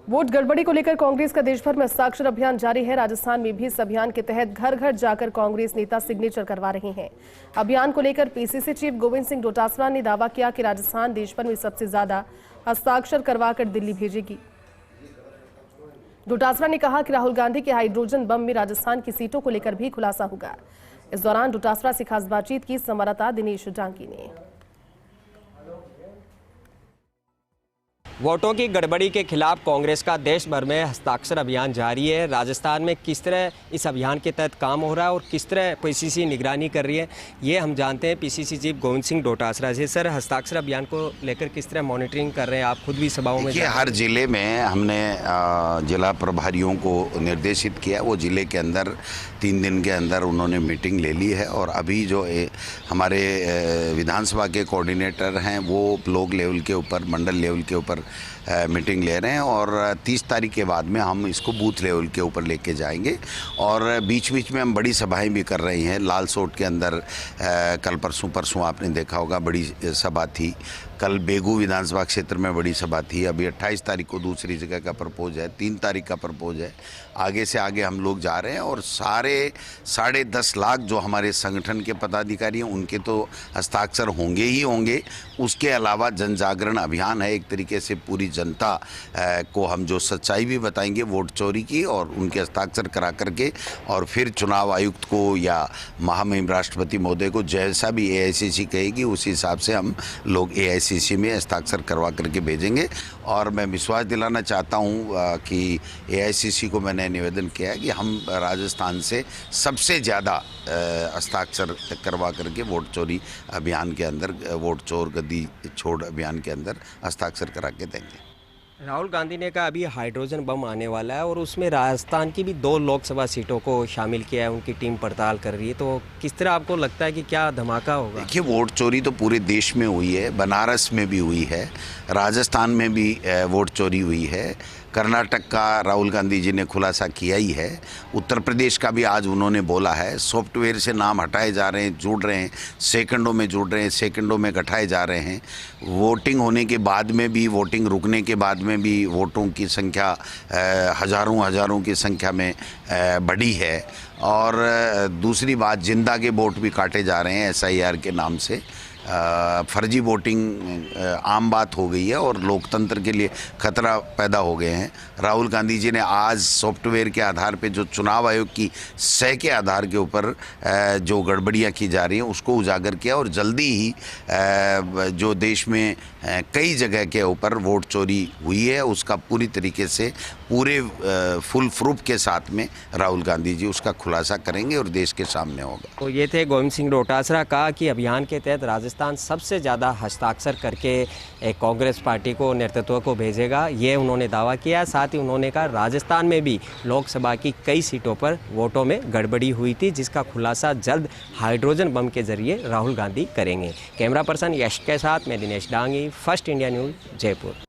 Vote गड़बड़ी को लेकर कांग्रेस का देश भर में हस्ताक्षर अभियान जारी है। राजस्थान में भी इस अभियान के तहत घर घर जाकर कांग्रेस नेता सिग्नेचर करवा रहे हैं। अभियान को लेकर पीसीसी चीफ गोविंद सिंह डोटासरा ने दावा किया कि राजस्थान देश भर में सबसे ज्यादा हस्ताक्षर करवाकर दिल्ली भेजेगी। डोटासरा ने कहा कि राहुल गांधी के हाइड्रोजन बम में राजस्थान की सीटों को लेकर भी खुलासा होगा। इस दौरान डोटासरा से खास बातचीत की संवाददाता दिनेश डांगी ने। वोटों की गड़बड़ी के खिलाफ कांग्रेस का देश भर में हस्ताक्षर अभियान जारी है। राजस्थान में किस तरह इस अभियान के तहत काम हो रहा है और किस तरह पीसीसी निगरानी कर रही है, ये हम जानते हैं पीसीसी चीफ गोविंद सिंह डोटासरा से। सर, हस्ताक्षर अभियान को लेकर किस तरह मॉनिटरिंग कर रहे हैं? आप खुद भी सभाओं में हर जिले में हमने जिला प्रभारियों को निर्देशित किया। वो जिले के अंदर 3 दिन के अंदर उन्होंने मीटिंग ले ली है और अभी जो हमारे विधानसभा के कोऑर्डिनेटर हैं वो ब्लॉक लेवल के ऊपर, मंडल लेवल के ऊपर मीटिंग ले रहे हैं और 30 तारीख के बाद में हम इसको बूथ लेवल के ऊपर लेके जाएंगे। और बीच बीच में हम बड़ी सभाएं भी कर रही हैं। लालसोट के अंदर कल परसों आपने देखा होगा बड़ी सभा थी। कल बेगू विधानसभा क्षेत्र में बड़ी सभा थी। अभी 28 तारीख को दूसरी जगह का प्रपोज है, 3 तारीख का प्रपोज है। आगे से आगे हम लोग जा रहे हैं और सारे 10.5 लाख जो हमारे संगठन के पदाधिकारी हैं उनके तो हस्ताक्षर होंगे ही होंगे। उसके अलावा जन जागरण अभियान है, एक तरीके से पूरी जनता को हम जो सच्चाई भी बताएंगे वोट चोरी की और उनके हस्ताक्षर करा करके और फिर चुनाव आयुक्त को या महामहिम राष्ट्रपति महोदय को जैसा भी एआईसीसी कहेगी उस हिसाब से हम लोग एआईसीसी में हस्ताक्षर करवा करके भेजेंगे। और मैं विश्वास दिलाना चाहता हूं कि एआईसीसी को मैंने निवेदन किया है कि हम राजस्थान से सबसे ज़्यादा हस्ताक्षर करवा करके वोट चोरी अभियान के अंदर, वोट चोर गद्दी छोड़ अभियान के अंदर हस्ताक्षर करा के देंगे। राहुल गांधी ने कहा अभी हाइड्रोजन बम आने वाला है और उसमें राजस्थान की भी 2 लोकसभा सीटों को शामिल किया है, उनकी टीम पड़ताल कर रही है। तो किस तरह आपको लगता है कि क्या धमाका होगा? देखिए, वोट चोरी तो पूरे देश में हुई है, बनारस में भी हुई है, राजस्थान में भी वोट चोरी हुई है, कर्नाटक का राहुल गांधी जी ने खुलासा किया ही है, उत्तर प्रदेश का भी आज उन्होंने बोला है। सॉफ्टवेयर से नाम हटाए जा रहे हैं, जुड़ रहे हैं, सेकंडों में जुड़ रहे हैं, सेकंडों में घटाए जा रहे हैं। वोटिंग होने के बाद में भी, वोटिंग रुकने के बाद में भी वोटों की संख्या हज़ारों की संख्या में बढ़ी है। और दूसरी बात, जिंदा के वोट भी काटे जा रहे हैं SIR के नाम से। फर्जी वोटिंग आम बात हो गई है और लोकतंत्र के लिए खतरा पैदा हो गए हैं। राहुल गांधी जी ने आज सॉफ्टवेयर के आधार पे जो चुनाव आयोग की सह के आधार के ऊपर जो गड़बड़ियां की जा रही हैं उसको उजागर किया और जल्दी ही जो देश में कई जगह के ऊपर वोट चोरी हुई है उसका पूरी तरीके से पूरे फुल प्रूफ के साथ में राहुल गांधी जी उसका खुलासा करेंगे और देश के सामने होगा। तो ये थे गोविंद सिंह डोटासरा। कहा कि अभियान के तहत राजस्थान सबसे ज़्यादा हस्ताक्षर करके एक कांग्रेस पार्टी को, नेतृत्व को भेजेगा, ये उन्होंने दावा किया। साथ ही उन्होंने कहा राजस्थान में भी लोकसभा की कई सीटों पर वोटों में गड़बड़ी हुई थी जिसका खुलासा जल्द हाइड्रोजन बम के जरिए राहुल गांधी करेंगे। कैमरा पर्सन यश के साथ मैं Dinesh Dangi, first India news, Jaipur.